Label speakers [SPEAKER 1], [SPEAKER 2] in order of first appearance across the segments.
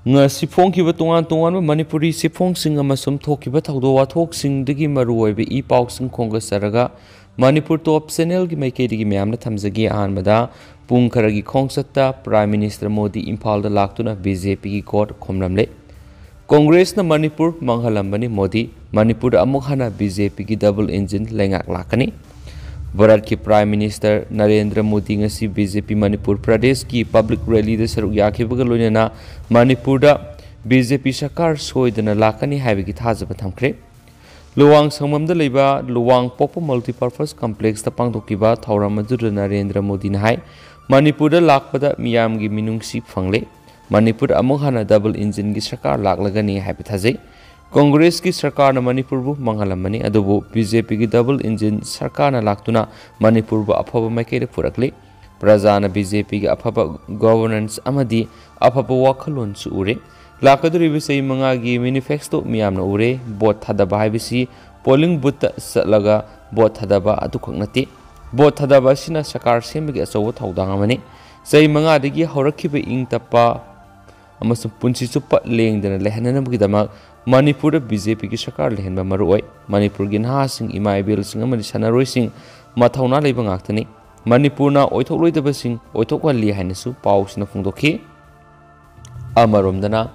[SPEAKER 1] ngasi phongkiba tongan tongan Manipuri siphong amasum thokiba thawdo wathok maruoibe I pausing khongasaraga Manipur top channel gi maikedi gi myamna thamjagi anbada pung kharagi khongsatta Prime Minister Modi Imphal da laktuna BJP gi court khomramle Congress na Manipur manghalambani Modi Manipur amuk hana BJP gi double engine lengak lakani Bharat ki Prime Minister Narendra Modi ngasi BJP Manipur Pradesh ki public rally da saruk yakhibaga loinana Manipur da BJP sarkar soidana lakani haibagi thajaba thamkhre Luwang Sangmam da leiba Luwang Popo Multipurpose Complex da pangthokiba thauram aduda Narendra Modi na hai Manipur da lakpada miyam gi minungsi phangle Manipur amuk hana double engine gi sarkar laklagani haiba thajai Congress ki sarkar na Manipur bu manghalamani adubu BJP ki double engine sarkar na laktuna Manipur bu aphaba maikere purakli praja na BJP ki aphaba governance amadi aphaba wakhalon su ure lakaduri bisai manga gi manifesto miyamna ure bot thadaba haibisi polling booth satlaga bot thadaba adu khaknati bot thadaba sina sarkar semgi asawa thaudang amani sai manga digi horakhiba ing tappa amasum punsi chupa lengdana lehananam gi damak Manipur BJP ki sarkar lehenba maruoi Manipur gi nha sing imaibil sing amani sanaroi sing mathauna leiba ngaktani Manipur na oithokloi sing oithokwa hainasu pausina phungdokhi amaromdana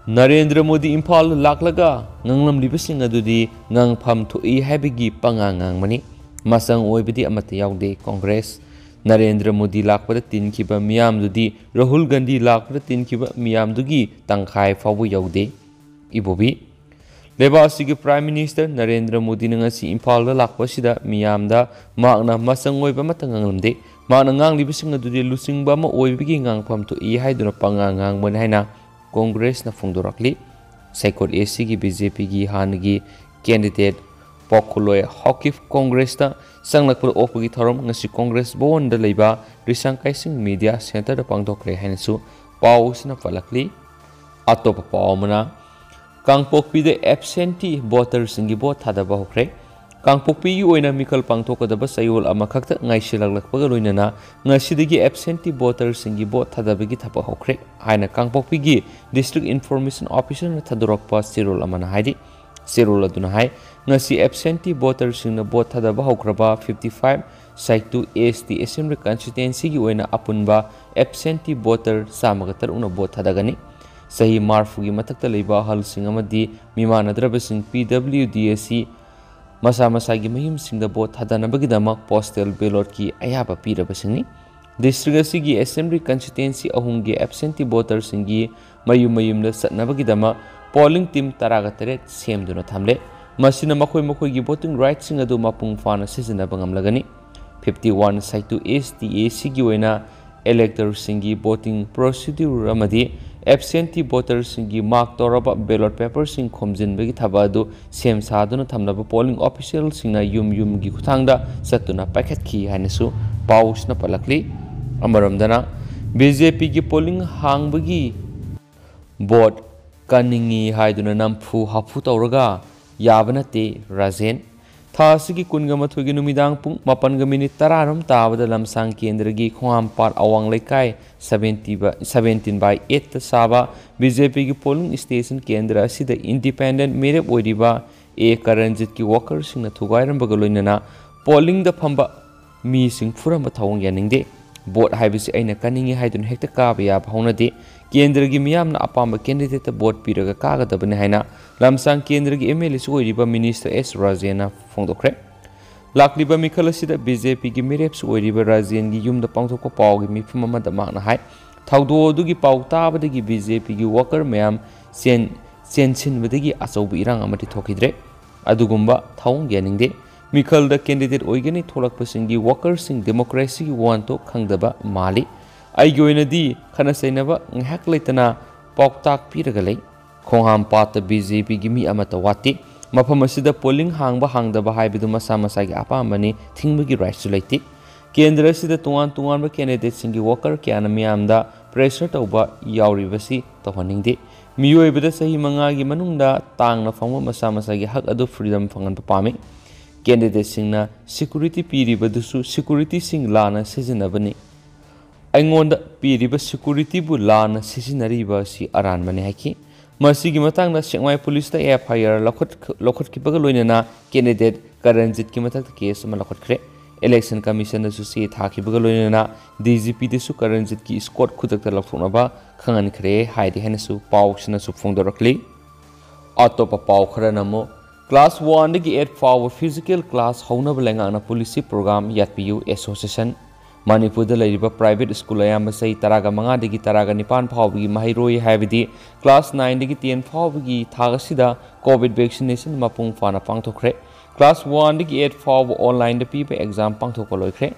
[SPEAKER 1] Narendra Modi Imphal laklaga nganglam libasing adudi ngangpham thoi haibigi pangangang mani masang oibidi amata yaude Congress Narendra Modi lakpada tinkiba miyamdudi Rahul Gandhi lakpada tinkiba miyamdugi tangkhai fawu yaude Ibobi Lebasigi Prime Minister Narendra Modi ngasi Imphal da lakpasida miyamda makna masang oiba matanganglamde makna nganglibasing adudi lusingba ma oibigi ngangpham thoi haiduna pangangang mani haina Congress na phungdorakli Saikot AC gi BJP gi hangi candidate Pokuloi Hokif Congress ta sanglakpur opagi thorom ngasi Congress bon da leiba Risang Kaising Media Center da pangdokre hainasu pausina palakli atopa paumana Kangpokpi de absentee voters singi bot thadaba hokre Kangpokpi gi oina mikal pangthokadaba sayol ama khakta ngaisilak loinana ngasidagi absentee voters singi bot thadabagi thapa hokre aina Kangpokpi gi district information officer na thadorokpa sirol amana haidi sirol aduna hai ngasi absentee voters singna bot thadaba hokraba 55 saitu ST assembly constituency gi oina apunba absentee voter samagatar una bot thadagani Sahi marfugi matakta leiba hal sing amadi mimanadraba sing PWDSC masa gi mahim sing da bot hadanabagi damak postal ballot ki ayaba piraba singni district asigi assembly constituency ahungi absentee voters singi mayum da satnabagi damak polling team taragatare semduna thamle masina makoi gi voting rights sing adu mapung fana sijinaba ngamlagani 51 saitu STAC gi oina electors singi voting procedure amadi absentee voters singi mark toraba ballot paper sing khomjin bagi thabadu sem saduna thamnaba polling official singna yum gi khuthangda satuna pakhet ki hainasu pausna palakli amaramdana BJP gi polling hangbagi vote kaningi haiduna namphu hapu tawraga yabanate Rajen Thasigi Kungamathugi Numidang Pung Mapanga Minute Tararam Tavada Lamsang Kendragi Khwam Part Awang Lekai 17 by 8 Saba BJP ki polling station Kendra Sida Independent Merep Oidiba A Karanjit ki workers sing na Thugairam Bagaloinana polling the Pamba Mi Sing Furamba Thawang Yaningde Boat Hibisi Aina Kaningi Haidun Hector Kabia Honade Kendragi Miam na Apamba candidate board Piraga Kaga the Benaina Lamsang Kendragi MLA Soidiba Minister S. Rajena Fongdokre Lakliba Mikalasida BJP gi Mireps Oidiba Rajen gi Yumda Pangtoko Pau gi Mifumama da Magna Hai Taudo Dugi Pau Tabadagi BJP gi worker Mayam Sen Badagi Asobi Irang Amati Tokidre Adugumba Taung Yaningde Mikal the candidate Oigani Tolak Pasingi workers sing democracy wanto Kangdaba Mali Aigoina di Kanasainaba Ngak Laitana Poktak Piragalay Kongham Pat the BJP Gimi Amata Wati Mapamasida polling hangba hangdaba haibidu masagi apamani thingbagi rights laitik Kendra sida tungan ba candidate singi worker kyana miyamda pressure tauba yauribasi tawhaningde miyoibada sahi mangagi manungda tangna fangma masagi hak adu freedom fangan papami candidate singna security piribadusu security sing lana sijinabani ꯑꯩꯉꯣꯟꯗ ꯄꯤꯔꯤꯕ ꯁꯦꯀꯨꯔꯤꯇꯤꯕꯨ ꯂꯥꯟꯅ ꯁꯤꯖꯤꯟꯅꯔꯤꯕ ꯑꯁꯤ ꯑꯔꯥꯟꯕꯅꯤ ꯍꯥꯏꯈꯤ꯫ ꯃꯁꯤꯒꯤ ꯃꯇꯥꯡꯗ ꯁꯦꯛꯃꯥꯏ ꯄꯨꯂꯤꯁꯇ FIR ꯂꯧꯈꯠꯈꯤꯕꯒ ꯂꯣꯏꯅꯅ candidate ꯀꯔꯟꯖꯤꯠꯀꯤ ꯃꯊꯛꯇ ꯀꯦꯁ ꯑꯃ ꯂꯧꯈꯠꯈ꯭ꯔꯦ꯫ ꯏꯂꯦꯛꯁꯟ ꯀꯃꯤꯁꯟꯗꯁꯨ ꯆꯦ ꯊꯥꯈꯤꯕꯒ ꯂꯣꯏꯅꯅ DGPꯗꯁꯨ ꯀꯔꯟꯖꯤꯠꯀꯤ ꯁ꯭ꯀꯣꯠ ꯈꯨꯗꯛꯇ ꯂꯧꯊꯣꯛꯅꯕ ꯈꯪꯍꯟꯈ꯭ꯔꯦ ꯍꯥꯏꯗꯤ ꯍꯥꯏꯅꯁꯨ ꯄꯥꯎꯁꯤꯅꯁꯨ ꯐꯣꯡꯗꯣꯔꯛꯂꯤ꯫ ꯑꯇꯣꯞꯄ ꯄꯥꯎ ꯈꯔꯅ ꯑꯃꯨꯛ ꯀ꯭ꯂꯥꯁ 1ꯗꯒꯤ 8 ꯐꯥꯎꯕ ꯐꯤꯖꯤꯀꯦꯜ ꯀ꯭ꯂꯥꯁ ꯍꯧꯅꯕ ꯂꯩꯉꯥꯛꯅ ꯄꯣꯂꯤꯁꯤ ꯄ꯭ꯔꯣꯒ꯭ꯔꯥꯝ ꯌꯥꯠꯄꯤꯌꯨ ꯑꯦꯁꯣꯁꯤꯌꯦꯁꯟ ꯃꯅꯤꯄꯨꯔꯗ ꯂꯩꯔꯤꯕ ꯄ꯭ꯔꯥꯏꯚꯦꯠ ꯁ꯭ꯀꯨꯜ ꯑꯌꯥꯝꯕ ꯆꯍꯤ 15ꯗꯒꯤ 19 ꯐꯥꯎꯕꯒꯤ ꯃꯍꯩꯔꯣꯏ ꯍꯥꯏꯕꯗꯤ ꯀ꯭ꯂꯥꯁ 9ꯗꯒꯤ 10 ꯐꯥꯎꯕꯒꯤ ꯊꯥꯛ ꯑꯁꯤꯗ ꯀꯣꯚꯤꯗ ꯚꯦꯛꯁꯤꯅꯦꯁꯟ ꯃꯄꯨꯡ ꯐꯥꯅ ꯄꯥꯡꯊꯣꯛꯈ꯭ꯔꯦ꯫ ꯀ꯭ꯂꯥꯁ 1ꯗꯒꯤ 8 ꯐꯥꯎꯕ ꯑꯣꯟꯂꯥꯏꯟꯗ ꯄꯤꯕ ꯑꯦꯛꯖꯥꯝ ꯄꯥꯡꯊꯣꯛꯄ ꯂꯣꯏꯈ꯭ꯔꯦ꯫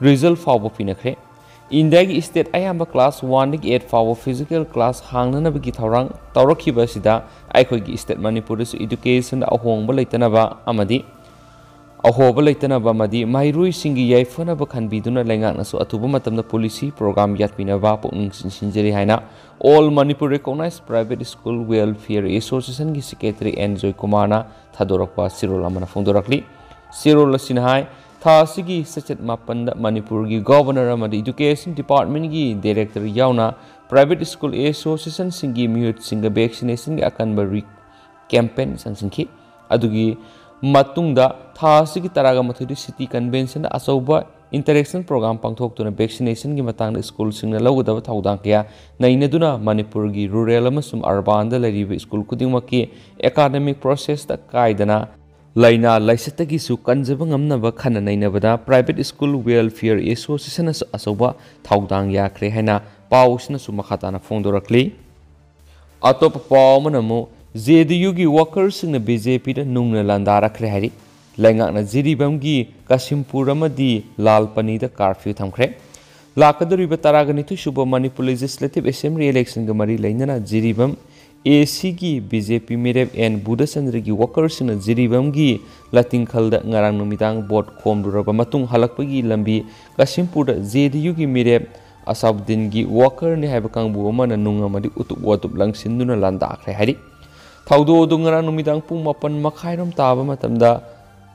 [SPEAKER 1] ꯔꯤꯖꯜ ꯐꯥꯎꯕ ꯄꯤꯅꯈ꯭ꯔꯦ꯫ ꯏꯟꯗꯤꯌꯥꯒꯤ ꯁ꯭ꯇꯦꯠ ꯑꯌꯥꯝꯕ ꯀ꯭ꯂꯥꯁ 1ꯗꯒꯤ 8 ꯐꯥꯎꯕ ꯐꯤꯖꯤꯀꯦꯜ ꯀ꯭ꯂꯥꯁ ꯍꯥꯡꯅꯅꯕꯒꯤ ꯊꯧꯔꯥꯡ ꯇꯧꯔꯛꯈꯤꯕ ꯑꯁꯤꯗ ꯑꯩꯈꯣꯏꯒꯤ ꯁ꯭ꯇꯦꯠ ꯃꯅꯤꯄꯨꯔꯗꯁꯨ ꯏꯗꯨꯀꯦꯁꯟꯗ ꯑꯍꯣꯕ ꯂꯩꯇꯅꯕ ꯑꯃꯗꯤ ꯃꯍꯩꯔꯣꯏꯁꯤꯡꯒꯤ ꯌꯥꯏꯐꯅꯕ ꯈꯟꯕꯤꯗꯨꯅ ꯂꯩꯉꯥꯛꯅꯁꯨ ꯑꯊꯨꯕ ꯃꯇꯝꯗ ꯄꯣꯂꯤꯁꯤ ꯄ꯭ꯔꯣꯒ꯭ꯔꯥꯝ ꯌꯥꯠꯄꯤꯅꯕ ꯄꯨꯛꯅꯤꯡ ꯆꯤꯡꯁꯤꯟꯖꯔꯤ ꯍꯥꯏꯅ all Manipur recognised private school welfare ꯑꯦꯁꯣꯁꯤꯌꯦꯁꯟꯒꯤ ꯁꯦꯀ꯭ꯔꯦꯇꯔꯤ ꯑꯦꯟ ꯖꯣꯏꯀꯨꯃꯥꯔꯅ ꯊꯥꯗꯣꯔꯛꯄ ꯆꯦꯔꯣꯜ ꯑꯃꯅ ꯐꯣꯡꯗꯣꯔꯛꯂꯤ꯫ ꯆꯦꯔꯣꯜ ꯑꯁꯤꯅ ꯍꯥꯏ ꯊꯥ ꯑꯁꯤꯒꯤ ꯆꯩꯆꯠ 9ꯗ ꯃꯅꯤꯄꯨꯔꯒꯤ ꯒꯚꯔꯅꯔ ꯑꯃꯗꯤ ꯏꯗꯨꯀꯦꯁꯟ ꯗꯤꯄꯥꯔꯠꯃꯦꯟꯠꯒꯤ ꯗꯥꯏꯔꯦꯛꯇꯔ ꯌꯥꯎꯅ ꯄ꯭ꯔꯥꯏꯚꯦꯠ ꯁ꯭ꯀꯨꯜ ꯑꯦꯁꯣꯁꯤꯌꯦꯁꯟꯁꯤꯡꯒꯤ ꯃꯤꯍꯨꯠꯁꯤꯡꯒ ꯚꯦꯛꯁꯤꯅꯦꯁꯟꯒꯤ ꯑꯀꯟꯕ ꯀꯦꯝꯄꯦꯟ ꯆꯪꯁꯤꯟꯈꯤ꯫ ꯑꯗꯨꯒꯤ ꯃꯇꯨꯡꯗ ꯊꯥ ꯑꯁꯤꯒꯤ 18ꯗ ꯁꯤꯇꯤ ꯀꯟꯚꯦꯟꯁꯟꯗ ꯑꯆꯧꯕ ꯏꯟꯇꯔꯦꯛꯁꯟ ꯄ꯭ꯔꯣꯒ꯭ꯔꯥꯝ ꯄꯥꯡꯊꯣꯛꯇꯨꯅ ꯚꯦꯛꯁꯤꯅꯦꯁꯟꯒꯤ ꯃꯇꯥꯡꯗ ꯁ꯭ꯀꯨꯜꯁꯤꯡꯅ ꯂꯧꯒꯗꯕ ꯊꯧꯗꯥꯡ ꯀꯌꯥ ꯅꯩꯅꯗꯨꯅ ꯃꯅꯤꯄꯨꯔꯒꯤ ꯔꯨꯔꯦꯜ ꯑꯃꯁꯨꯡ ꯑꯔꯕꯥꯟꯗ ꯂꯩꯔꯤꯕ ꯁ꯭ꯀꯨꯜ ꯈꯨꯗꯤꯡꯃꯛꯀꯤ ꯑꯦꯀꯥꯗꯦꯃꯤꯛ ꯄ꯭ꯔꯣꯁꯦꯁꯇ ꯀꯥꯏꯗꯅ ꯂꯩꯅꯥ ꯂꯥꯏꯆꯠꯇꯒꯤꯁꯨ ꯀꯟꯖꯕ ꯉꯝꯅꯕ ꯈꯟꯅ ꯅꯩꯅꯕꯗ ꯄ꯭ꯔꯥꯏꯚꯦꯠ ꯁ꯭ꯀꯨꯜ ꯋꯦꯜꯐꯤꯌꯔ ꯑꯦꯁꯣꯁꯤꯌꯦꯁꯟꯅꯁꯨ ꯑꯆꯧꯕ ꯊꯧꯗꯥꯡ ꯌꯥꯈ꯭ꯔꯦ ꯍꯥꯏꯅ ꯄꯥꯎꯁꯤꯅꯁꯨ ꯃꯈꯥ ꯇꯥꯅ ꯐꯣꯡꯗꯣꯔꯛꯂꯤ꯫ ꯑꯇꯣꯞꯄ ꯄꯥꯎ ꯑꯃꯅ ꯑꯃꯨꯛ JDUꯒꯤ ꯋꯥꯀꯔꯁꯤꯡꯅ BJPꯗ ꯅꯨꯡꯅ ꯂꯥꯟꯗꯥꯔꯛꯈ꯭ꯔꯦ ꯍꯥꯏꯔꯤ꯫ ꯂꯩꯉꯥꯛꯅ ꯖꯤꯔꯤꯕꯥꯝꯒꯤ ꯀꯥꯁꯤꯝꯄꯨꯔ ꯑꯃꯗꯤ ꯂꯥꯜꯄꯅꯤꯗ ꯀꯥꯔꯐ꯭ꯌꯨ ꯊꯝꯈ꯭ꯔꯦ꯫ ꯂꯥꯛꯀꯗꯧꯔꯤꯕ 12ꯁꯨꯕ ꯃꯅꯤꯄꯨꯔ ꯂꯦꯖꯤꯁꯂꯦꯇꯤꯚ ꯑꯦꯁꯦꯝꯕ꯭ꯂꯤ ꯏꯂꯦꯛꯁꯟꯒ ꯃꯔꯤ ꯂꯩꯅꯅ ꯖꯤꯔꯤꯕꯥꯝ ACꯒꯤ BJP ꯃꯤꯔꯦꯞ N ꯕꯨꯙꯆꯟꯗ꯭ꯔꯒꯤ ꯋꯥꯀꯔꯁꯤꯡꯅ ꯖꯤꯔꯤꯕꯥꯝꯒꯤ ꯂꯥꯇꯤꯡꯈꯜꯗ ꯉꯔꯥꯡ ꯅꯨꯃꯤꯗꯥꯡ ꯚꯣꯠ ꯈꯣꯝꯂꯨꯔꯕ ꯃꯇꯨꯡ ꯍꯜꯂꯛꯄꯒꯤ ꯂꯝꯕꯤ ꯀꯥꯁꯤꯝꯄꯨꯔꯗ JDUꯒꯤ ꯃꯤꯔꯦꯞ ꯑꯁꯥꯎꯗꯤꯟꯒꯤ ꯋꯥꯀꯔꯅꯤ ꯍꯥꯏꯕ ꯀꯥꯡꯕꯨ ꯑꯃꯅ ꯅꯨꯡ ꯑꯃꯗꯤ ꯎꯇꯨꯞ ꯋꯥꯇꯨꯞ ꯂꯪꯁꯤꯟꯗꯨꯅ ꯂꯥꯟꯗꯥꯈ꯭ꯔꯦ ꯍꯥꯏꯔꯤ꯫ ꯊꯧꯗꯣꯛ ꯑꯗꯨ ꯉꯔꯥꯡ ꯅꯨꯃꯤꯗꯥꯡ ꯄꯨꯡ 9:30 ꯇꯥꯕ ꯃꯇꯝꯗ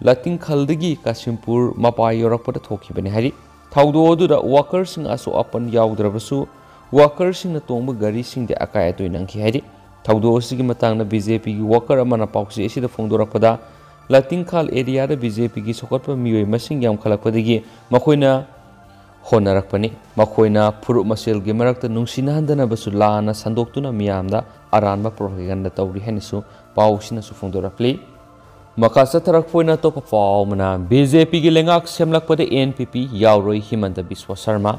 [SPEAKER 1] ꯂꯥꯇꯤꯡꯈꯜꯗꯒꯤ ꯀꯥꯁꯤꯝꯄꯨꯔ ꯃꯄꯥ ꯌꯧꯔꯛꯄꯗ ꯊꯣꯛꯈꯤꯕꯅꯤ ꯍꯥꯏꯔꯤ꯫ ꯊꯧꯗꯣꯛ ꯑꯗꯨꯗ ꯋꯥꯀꯔꯁꯤꯡ ꯑꯁꯣꯛ ꯑꯄꯟ ꯌꯥꯎꯗ꯭ꯔꯕꯁꯨ ꯋꯥꯀꯔꯁꯤꯡꯅ ꯇꯣꯡꯕ ꯒꯥꯔꯤꯁꯤꯡꯗ ꯑꯀꯥꯏ ꯑꯇꯣꯏ ꯅꯪꯈꯤ ꯍꯥꯏꯔꯤ꯫ ꯊꯧꯗꯣꯛ ꯑꯁꯤꯒꯤ ꯃꯇꯥꯡꯗ BJPꯒꯤ ꯋꯥꯀꯔ ꯑꯃꯅ ꯄꯥꯎꯆꯦ ꯑꯁꯤꯗ ꯐꯣꯡꯗꯣꯔꯛꯄꯗ ꯂꯥꯇꯤꯡꯈꯥꯜ ꯑꯦꯔꯤꯌꯥꯗ BJPꯒꯤ ꯁꯣꯛꯀꯠꯄ ꯃꯤꯑꯣꯏ ꯃꯁꯤꯡ ꯌꯥꯝꯈꯠꯂꯛꯄꯗꯒꯤ ꯃꯈꯣꯏꯅ ꯍꯣꯠꯅꯔꯛꯄꯅꯤ꯫ ꯃꯈꯣꯏꯅ ꯐꯨꯔꯨꯞ ꯃꯁꯦꯜꯒꯤ ꯃꯔꯛꯇ ꯅꯨꯡꯁꯤꯅꯍꯟꯗꯅꯕꯁꯨ ꯂꯥꯟꯅ ꯁꯟꯗꯣꯛꯇꯨꯅ ꯃꯤꯌꯥꯝꯗ ꯑꯔꯥꯟꯕ ꯄ꯭ꯔꯣꯄꯥꯒꯦꯟꯗꯥ ꯇꯧꯔꯤ ꯍꯥꯏꯅꯁꯨ ꯄꯥꯎꯁꯤꯅꯁꯨ ꯐꯣꯡꯗꯣꯔꯛꯂꯤ꯫ ꯃꯈꯥ ꯆꯠꯊꯔꯛꯄ ꯑꯣꯏꯅ ꯑꯇꯣꯞꯄ ꯄꯥꯎ ꯑꯃꯅ BJPꯒꯤ ꯂꯩꯉꯥꯛ ꯁꯦꯝꯂꯛꯄꯗ NPP ꯌꯥꯎꯔꯣꯏ ꯍꯤꯃꯟꯇ ꯕꯤꯁ꯭ꯋ ꯁꯔꯃ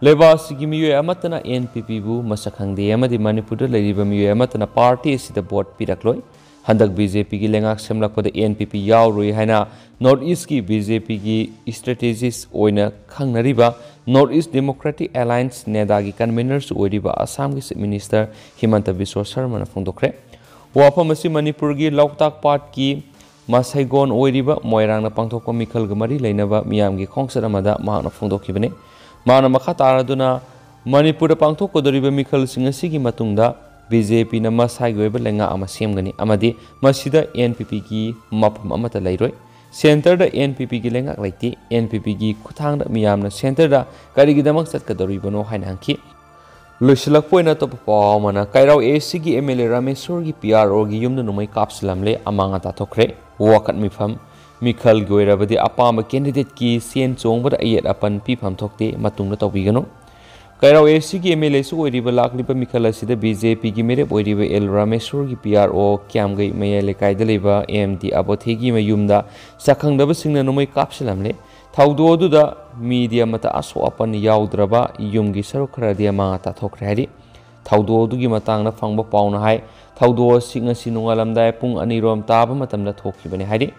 [SPEAKER 1] ꯂꯩꯕꯥꯛ ꯑꯁꯤꯒꯤ ꯃꯤꯑꯣꯏ ꯑꯃꯠꯇꯅ NPPꯕꯨ ꯃꯁꯛ ꯈꯪꯗꯦ ꯑꯃꯗꯤ ꯃꯅꯤꯄꯨꯔꯗ ꯂꯩꯔꯤꯕ ꯃꯤꯑꯣꯏ ꯑꯃꯠꯇꯅ ꯄꯥꯔꯇꯤ ꯑꯁꯤꯗ ꯚꯣꯠ ꯄꯤꯔꯛꯂꯣꯏ꯫ ꯍꯟꯗꯛ BJPꯒꯤ ꯂꯩꯉꯥꯛ ꯁꯦꯝꯂꯛꯄꯗ NPP ꯌꯥꯎꯔꯣꯏ ꯍꯥꯏꯅ ꯅꯣꯔꯊ ꯏꯁꯠꯀꯤ BJPꯒꯤ ꯏꯁꯇ꯭ꯔꯦꯇꯦꯖꯤꯁ ꯑꯣꯏꯅ ꯈꯪꯅꯔꯤꯕ ꯅꯣꯔꯊ ꯏꯁꯠ ꯗꯦꯃꯣꯀ꯭ꯔꯦꯇꯤꯛ ꯑꯦꯂꯥꯏꯟꯁ ꯅꯦꯗꯥꯒꯤ ꯀꯟꯚꯦꯅꯔꯁꯨ ꯑꯣꯏꯔꯤꯕ ꯑꯁꯥꯝꯒꯤ ꯆꯤꯐ ꯃꯤꯅꯤꯁꯇꯔ ꯍꯤꯃꯟꯇ ꯕꯤꯁ꯭ꯋ ꯁꯔꯃꯅ ꯐꯣꯡꯗꯣꯛꯈ꯭ꯔꯦ꯫ ꯋꯥꯐꯝ ꯑꯁꯤ ꯃꯅꯤꯄꯨꯔꯒꯤ ꯂꯣꯛꯇꯥꯛ ꯄꯥꯠꯀꯤ ꯃꯁꯩꯒꯣꯟ ꯑꯣꯏꯔꯤꯕ ꯃꯣꯏꯔꯥꯡꯅ ꯄꯥꯡꯊꯣꯛꯄ ꯃꯤꯈꯜꯒ ꯃꯔꯤ ꯂꯩꯅꯕ ꯃꯤꯌꯥꯝꯒꯤ ꯈꯣꯡꯆꯠ ꯑꯃꯗ ꯃꯍꯥꯛꯅ ꯐꯣꯡꯗꯣꯛꯈꯤꯕꯅꯤ꯫ ꯃꯍꯥꯛꯅ ꯃꯈꯥ ꯇꯥꯔꯗꯨꯅ ꯃꯅꯤꯄꯨꯔꯗ ꯄꯥꯡꯊꯣꯛꯀꯗꯧꯔꯤꯕ ꯃꯤꯈꯜꯁꯤꯡ ꯑꯁꯤꯒꯤ ꯃꯇꯨꯡꯗ BJPꯅ ꯃꯁꯥꯒꯤ ꯑꯣꯏꯕ ꯂꯩꯉꯥꯛ ꯑꯃ ꯁꯦꯝꯒꯅꯤ ꯑꯃꯗꯤ ꯃꯁꯤꯗ NPPꯒꯤ ꯃꯐꯝ ꯑꯃꯠꯇ ꯂꯩꯔꯣꯏ꯫ ꯁꯦꯟꯇꯔꯗ NPPꯒꯤ ꯂꯩꯉꯥꯛ ꯂꯩꯇꯦ꯫ NPPꯒꯤ ꯈꯨꯠꯊꯥꯡꯗ ꯃꯤꯌꯥꯝꯅ ꯁꯦꯟꯇꯔꯗ ꯀꯔꯤꯒꯤꯗꯃꯛ ꯆꯠꯀꯗꯧꯔꯤꯕꯅꯣ ꯍꯥꯏꯅ ꯍꯪꯈꯤ꯫ ꯂꯣꯏꯁꯤꯜꯂꯛꯄ ꯑꯣꯏꯅ ꯑꯇꯣꯞꯄ ꯄꯥꯎ ꯑꯃꯅ ꯀꯩꯔꯥꯎ ACꯒꯤ MLA Rameshorꯒꯤ PROꯒꯤ ꯌꯨꯝꯗ ꯅꯣꯡꯃꯩ Kapsilamle ꯑꯃꯥꯡ ꯑꯇꯥ ꯊꯣꯛꯈ꯭ꯔꯦ꯫ ꯋꯥꯀꯠ ꯃꯤꯐꯝ ꯃꯤꯈꯜꯒꯤ ꯑꯣꯏꯔꯕꯗꯤ ꯑꯄꯥꯝꯕ ꯀꯦꯟꯗꯤꯗꯦꯠꯀꯤ ꯆꯦꯟ ꯆꯣꯡꯕꯗ ꯑꯌꯦꯠ ꯑꯄꯟ ꯄꯤꯐꯝ ꯊꯣꯛꯇꯦ ꯃꯇꯨꯡꯗ ꯇꯧꯕꯤꯒꯅꯨ꯫ ꯀꯩꯔꯥꯎ ACꯒꯤ MLAꯁꯨ ꯑꯣꯏꯔꯤꯕ ꯂꯥꯛꯂꯤꯕ ꯃꯤꯈꯜ ꯑꯁꯤꯗ BJPꯒꯤ ꯃꯤꯔꯦꯞ ꯑꯣꯏꯔꯤꯕ L Rameshorꯒꯤ PRO ꯀ꯭ꯌꯥꯝꯒꯩ ꯃꯌꯥꯏ ꯂꯩꯀꯥꯏꯗ ꯂꯩꯕ MD ꯑꯕꯣꯊꯦꯒꯤ ꯃꯌꯨꯝꯗ ꯁꯛꯈꯪꯗꯕꯁꯤꯡꯅ ꯅꯣꯡꯃꯩ ꯀꯥꯞꯁꯤꯜꯂꯝꯂꯦ꯫ ꯊꯧꯗꯣꯛ ꯑꯗꯨꯗ ꯃꯤꯗꯤ ꯑꯃꯠꯇ ꯑꯁꯣꯛ ꯑꯄꯟ ꯌꯥꯎꯗ꯭ꯔꯕ ꯌꯨꯝꯒꯤ ꯁꯔꯨꯛ ꯈꯔꯗꯤ ꯑꯃꯥꯡ ꯑꯇꯥ ꯊꯣꯛꯈ꯭ꯔꯦ ꯍꯥꯏꯔꯤ꯫ ꯊꯧꯗꯣꯛ ꯑꯗꯨꯒꯤ ꯃꯇꯥꯡꯗ ꯐꯪꯕ ꯄꯥꯎꯅ ꯍꯥꯏ ꯊꯧꯗꯣꯛ ꯑꯁꯤ ꯉꯁꯤ ꯅꯣꯡꯉꯥꯜꯂꯝꯗꯥꯏ ꯄꯨꯡ 2 ꯇꯥꯕ ꯃꯇꯝꯗ ꯊꯣꯛꯈꯤꯕꯅꯤ ꯍꯥꯏꯔꯤ꯫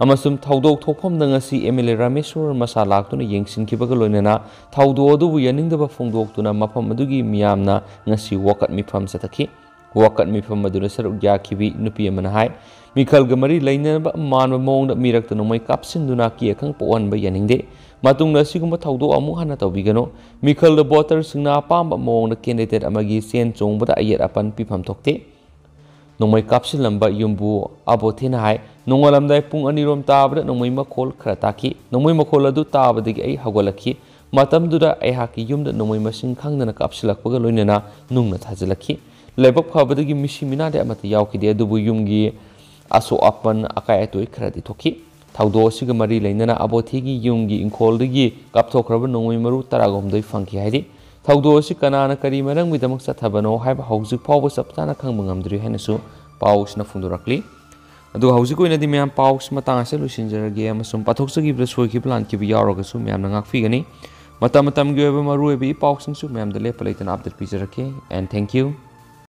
[SPEAKER 1] ꯑꯃꯁꯨꯡ ꯊꯧꯗꯣꯛ ꯊꯣꯛꯐꯝꯗ ꯉꯁꯤ MLA Rameshor ꯃꯁꯥ ꯂꯥꯛꯇꯨꯅ ꯌꯦꯡꯁꯤꯟꯈꯤꯕꯒ ꯂꯣꯏꯅꯅ ꯊꯧꯗꯣꯛ ꯑꯗꯨꯕꯨ ꯌꯥꯅꯤꯡꯗꯕ ꯐꯣꯡꯗꯣꯛꯇꯨꯅ ꯃꯐꯝ ꯑꯗꯨꯒꯤ ꯃꯤꯌꯥꯝꯅ ꯉꯁꯤ ꯋꯥꯀꯠ ꯃꯤꯐꯝ ꯆꯠꯊꯈꯤ꯫ ꯋꯥꯀꯠ ꯃꯤꯐꯝ ꯑꯗꯨꯗ ꯁꯔꯨꯛ ꯌꯥꯈꯤꯕꯤ ꯅꯨꯄꯤ ꯑꯃꯅ ꯍꯥꯏ ꯃꯤꯈꯜꯒ ꯃꯔꯤ ꯂꯩꯅꯕ ꯃꯥꯟꯕ ꯃꯑꯣꯡꯗ ꯃꯤꯔꯛꯇ ꯅꯣꯡꯃꯩ ꯀꯥꯞꯁꯤꯟꯗꯨꯅ ꯑꯀꯤ ꯑꯈꯪ ꯄꯣꯛꯍꯟꯕ ꯌꯥꯅꯤꯡꯗꯦ꯫ ꯃꯇꯨꯡꯗ ꯑꯁꯤꯒꯨꯝꯕ ꯊꯧꯗꯣꯛ ꯑꯃꯨꯛ ꯍꯟꯅ ꯇꯧꯕꯤꯒꯅꯨ꯫ ꯃꯤꯈꯜꯗ ꯚꯣꯇꯔꯁꯤꯡꯅ ꯑꯄꯥꯝꯕ ꯃꯑꯣꯡꯗ ꯀꯦꯟꯗꯤꯗꯦꯠ ꯑꯃꯒꯤ ꯆꯦꯟ ꯆꯣꯡꯕꯗ ꯑꯌꯦꯠ ꯑꯄꯟ ꯄꯤꯐꯝ ꯊꯣꯛꯇꯦ꯫ ꯅꯣꯡꯃꯩ ꯀꯥꯞꯁꯤꯜꯂꯝꯕ ꯌꯨꯝꯕꯨ ꯑꯕꯣꯊꯦꯅ ꯍꯥꯏ ꯅꯣꯡꯉꯥꯜꯂꯝꯗꯥꯏ ꯄꯨꯡ 2 ꯇꯥꯕꯗ ꯅꯣꯡꯃꯩ ꯃꯈꯣꯜ ꯈꯔ ꯇꯥꯈꯤ꯫ ꯅꯣꯡꯃꯩ ꯃꯈꯣꯜ ꯑꯗꯨ ꯇꯥꯕꯗꯒꯤ ꯑꯩ ꯍꯧꯒꯠꯂꯛꯈꯤ꯫ matamduda aihaki yumda nongmei masing khangdana kapsilakpaga loinana nungna thajilakhi lebak phabadagi misi minade amata yaukide adubu yumgi aso apan akai atoi khradi thokhi thaudo siga mari leinana abothigi yumgi inkoldagi kapthokraba nongmei maru taragomdoi fangki haidi thaudo si kanana kari marang midamak sathabano haiba hauzik pawba saptana khangba ngamdri hainasu pausna fundurakli adu hauzik oinadi myam paus matang ase lusinjarage amasum pathokjagibra soikibla lankibi yauragasu myam na ngakfigani matam matam gi oiba maru oibi pausingsu myam da lepa leitana update pijarake and thank you.